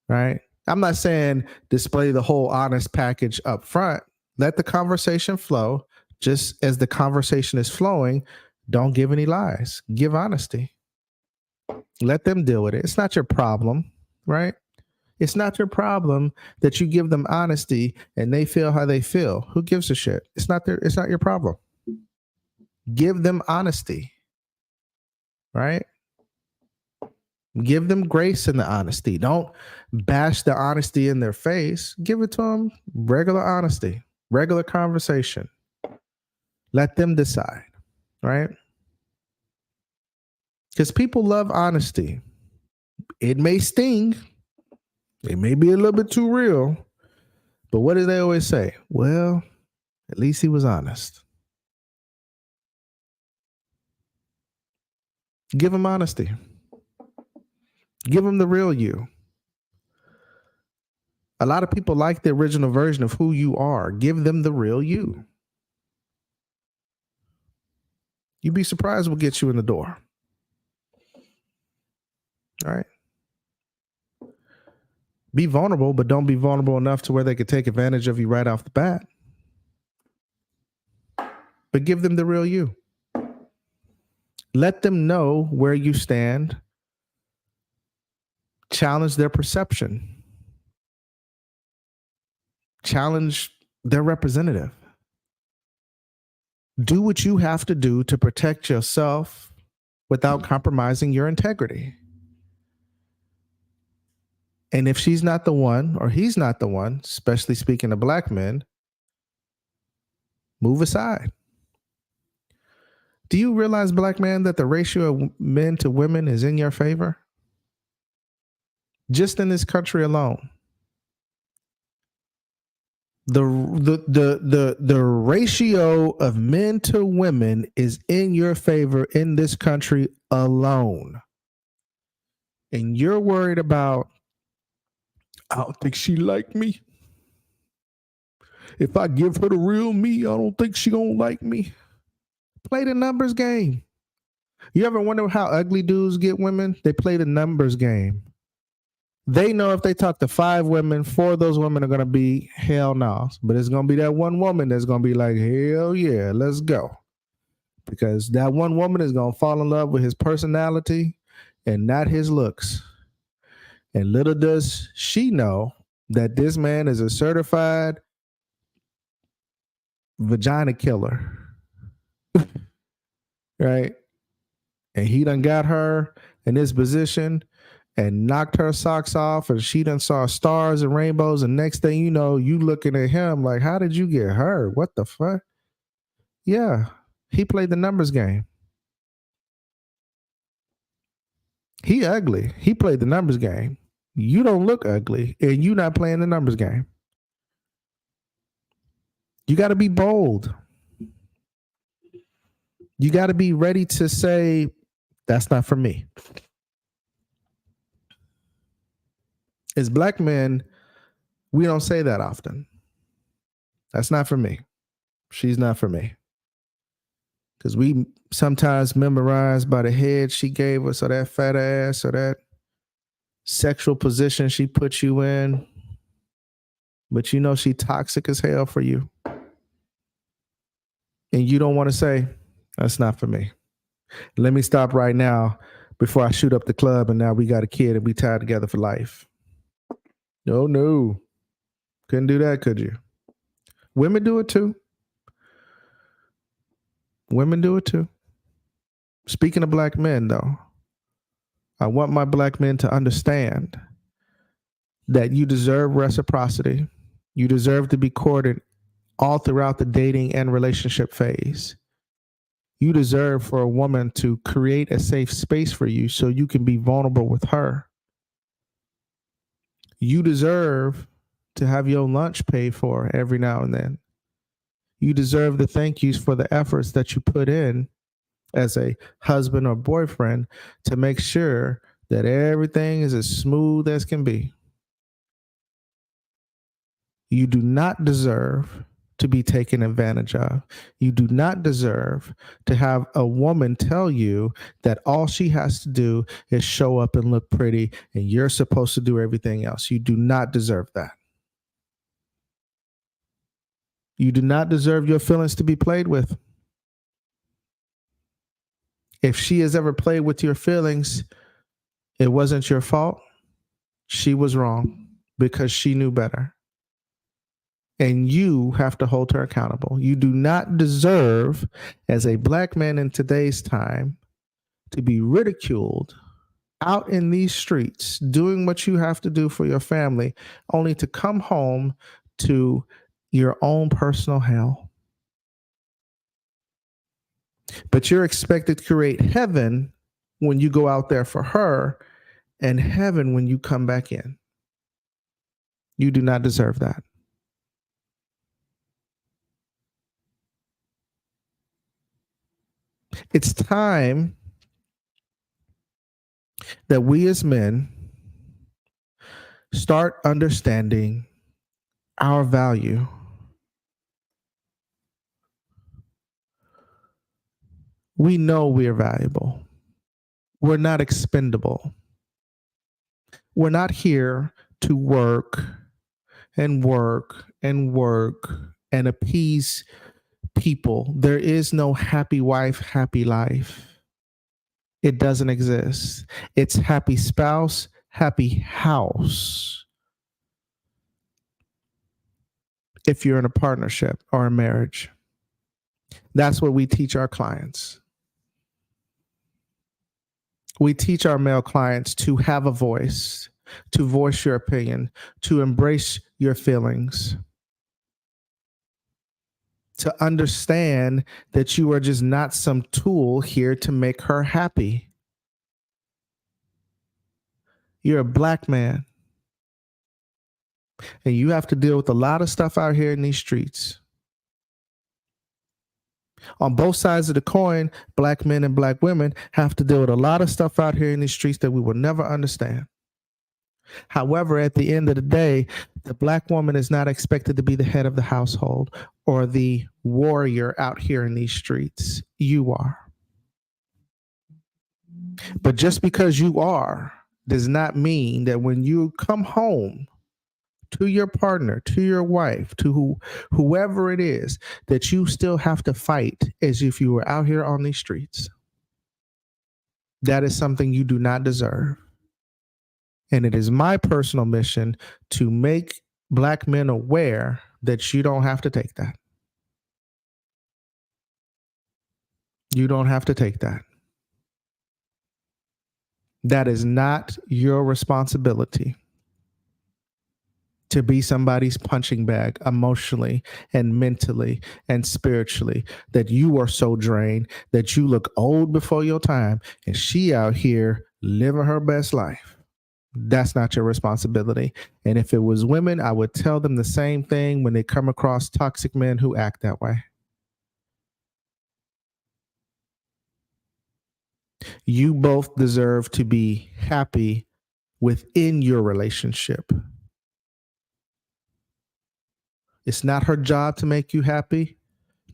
Right? I'm not saying display the whole honest package up front. Let the conversation flow. Just as the conversation is flowing, don't give any lies. Give honesty. Let them deal with it. It's not your problem, right? It's not your problem that you give them honesty and they feel how they feel. Who gives a shit? It's not your problem. Give them honesty, right? Give them grace in the honesty. Don't bash the honesty in their face. Give it to them regular honesty, regular conversation. Let them decide, right? Because people love honesty. It may sting. It may be a little bit too real. But what do they always say? Well, at least he was honest. Give them honesty. Give them the real you. A lot of people like the original version of who you are. Give them the real you. You'd be surprised what gets you in the door. All right. Be vulnerable, but don't be vulnerable enough to where they could take advantage of you right off the bat. But give them the real you. Let them know where you stand. Challenge their perception. Challenge their representative. Do what you have to do to protect yourself without compromising your integrity. And if she's not the one, or he's not the one, especially speaking of black men, move aside. Do you realize, black man, that the ratio of men to women is in your favor? Just in this country alone. The ratio of men to women is in your favor in this country alone. And you're worried about, I don't think she like me. If I give her the real me, I don't think she gonna like me. Play the numbers game. You ever wonder how ugly dudes get women? They play the numbers game. They know if they talk to 5 women, 4 of those women are going to be hell no. But it's going to be that one woman that's going to be like, hell yeah, let's go. Because that one woman is going to fall in love with his personality and not his looks. And little does she know that this man is a certified vagina killer. Right? And he done got her in this position and knocked her socks off, and she done saw stars and rainbows, and next thing you know, you looking at him like, how did you get her? What the fuck? Yeah, he played the numbers game. He ugly. He played the numbers game. You don't look ugly, and you not playing the numbers game. You got to be bold. You got to be ready to say, that's not for me. As black men, we don't say that often. That's not for me. She's not for me. Because we sometimes memorize by the head she gave us, or that fat ass, or that sexual position she put you in. But you know she toxic as hell for you. And you don't want to say, that's not for me. Let me stop right now before I shoot up the club and now we got a kid and we tied together for life. No. Couldn't do that, could you? Women do it too. Women do it too. Speaking of black men, though, I want my black men to understand that you deserve reciprocity. You deserve to be courted all throughout the dating and relationship phase. You deserve for a woman to create a safe space for you so you can be vulnerable with her. You deserve to have your lunch paid for every now and then. You deserve the thank yous for the efforts that you put in as a husband or boyfriend to make sure that everything is as smooth as can be. You do not deserve to be taken advantage of. You do not deserve to have a woman tell you that all she has to do is show up and look pretty and you're supposed to do everything else. You do not deserve that. You do not deserve your feelings to be played with. If she has ever played with your feelings, it wasn't your fault. She was wrong because she knew better. And you have to hold her accountable. You do not deserve, as a black man in today's time, to be ridiculed out in these streets, doing what you have to do for your family, only to come home to your own personal hell. But you're expected to create heaven when you go out there for her, and heaven when you come back in. You do not deserve that. It's time that we as men start understanding our value. We know we are valuable. We're not expendable. We're not here to work and work and work and appease people. There is no happy wife, happy life. It doesn't exist. It's happy spouse, happy house. If you're in a partnership or a marriage, that's what we teach our clients. We teach our male clients to have a voice, to voice your opinion, to embrace your feelings, to understand that you are just not some tool here to make her happy. You're a black man, and you have to deal with a lot of stuff out here in these streets. On both sides of the coin, black men and black women have to deal with a lot of stuff out here in these streets that we will never understand. However, at the end of the day, the black woman is not expected to be the head of the household or the warrior out here in these streets. You are. But just because you are does not mean that when you come home to your partner, to your wife, to whoever it is, that you still have to fight as if you were out here on these streets. That is something you do not deserve. And it is my personal mission to make black men aware that you don't have to take that. You don't have to take that. That is not your responsibility to be somebody's punching bag emotionally and mentally and spiritually, that you are so drained that you look old before your time and she out here living her best life. That's not your responsibility. And if it was women, I would tell them the same thing when they come across toxic men who act that way. You both deserve to be happy within your relationship. It's not her job to make you happy,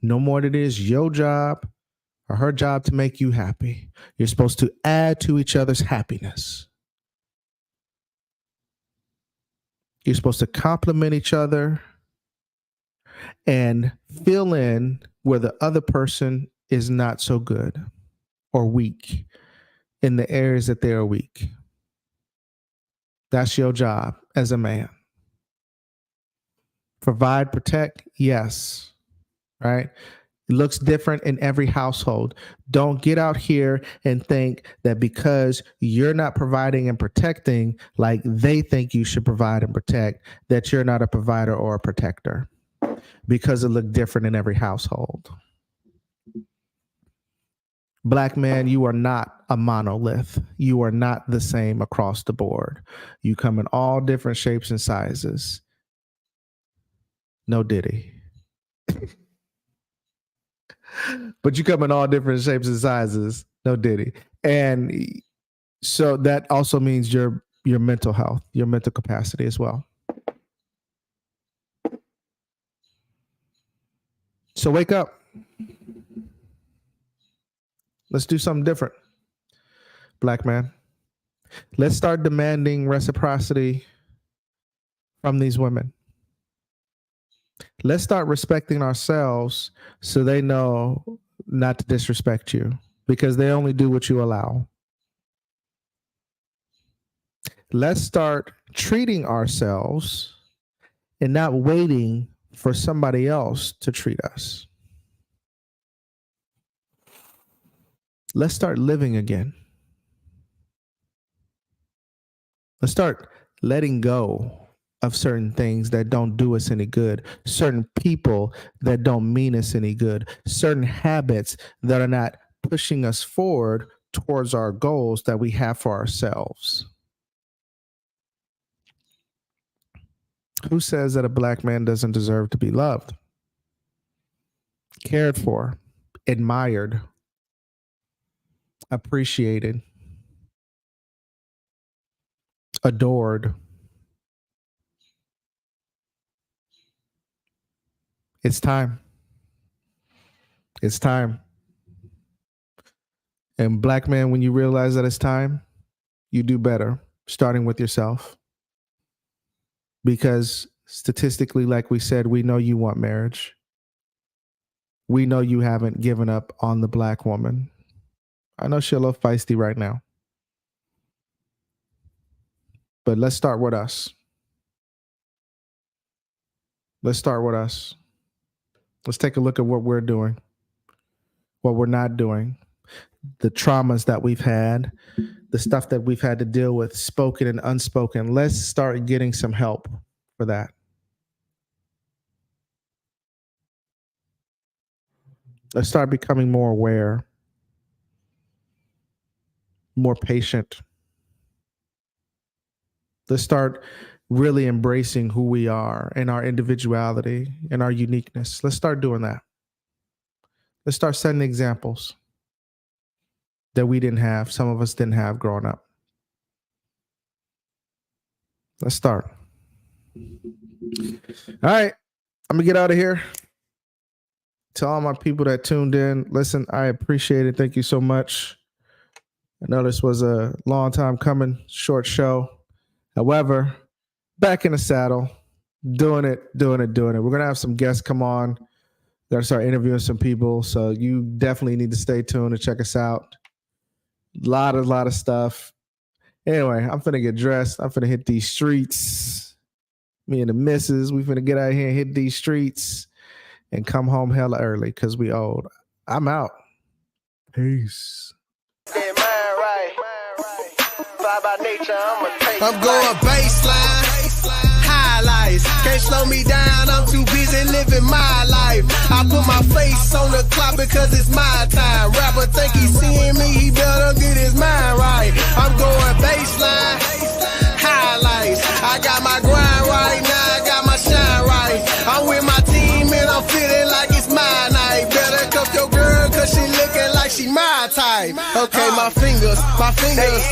no more than it is your job or her job to make you happy. You're supposed to add to each other's happiness. You're supposed to compliment each other and fill in where the other person is not so good or weak in the areas that they are weak. That's your job as a man. Provide, protect, yes, right? It looks different in every household. Don't get out here and think that because you're not providing and protecting like they think you should provide and protect, that you're not a provider or a protector, because it looks different in every household. Black man, you are not a monolith. You are not the same across the board. You come in all different shapes and sizes. No Diddy. But you come in all different shapes and sizes. No Diddy. And so that also means your mental health, your mental capacity as well. So wake up. Let's do something different, black man. Let's start demanding reciprocity from these women. Let's start respecting ourselves so they know not to disrespect you, because they only do what you allow. Let's start treating ourselves and not waiting for somebody else to treat us. Let's start living again. Let's start letting go of certain things that don't do us any good, certain people that don't mean us any good, certain habits that are not pushing us forward towards our goals that we have for ourselves. Who says that a black man doesn't deserve to be loved, cared for, admired, appreciated? adored. It's time. It's time. And black man, when you realize that it's time, you do better, starting with yourself. Because statistically, like we said, we know you want marriage. We know you haven't given up on the black woman. I know she's a little feisty right now. But let's start with us. Let's start with us. Let's take a look at what we're doing, what we're not doing, the traumas that we've had, the stuff that we've had to deal with, spoken and unspoken. Let's start getting some help for that. Let's start becoming more aware, more patient. Let's start really embracing who we are and our individuality and our uniqueness. Let's start doing that. Let's start setting examples that we didn't have, some of us didn't have growing up. Let's start. All right, I'm gonna get out of here. To all my people that tuned in, listen, I appreciate it. Thank you so much. I know this was a long time coming, short show. However, back in the saddle, doing it. We're going to have some guests come on. We're going to start interviewing some people. So you definitely need to stay tuned and check us out. A lot of stuff. Anyway, I'm finna get dressed. I'm finna hit these streets. Me and the missus, we finna get out here and hit these streets and come home hella early because we old. I'm out. Peace. I'm going baseline, highlights. Can't slow me down, I'm too busy living my life. I put my face on the clock because it's my time. Rapper think he's seeing me, he better get his mind right. I'm going baseline, highlights. I got my grind right now, I got my shine right. I'm with my team and I'm feeling like it's my night. Better cuff your girl cause she looking like she my type. Okay, my fingers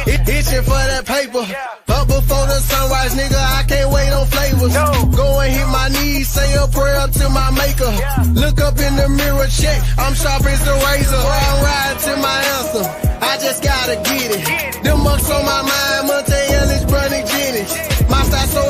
itching for that paper. Up before the sunrise, nigga, I can't wait on flavors. Go and hit my knees, say a prayer to my maker. Look up in the mirror, check, I'm sharp as the razor. I'm riding to my anthem, I just gotta get it. Them mucks on my mind, Monte Ellis, Brunny Jennings. My style so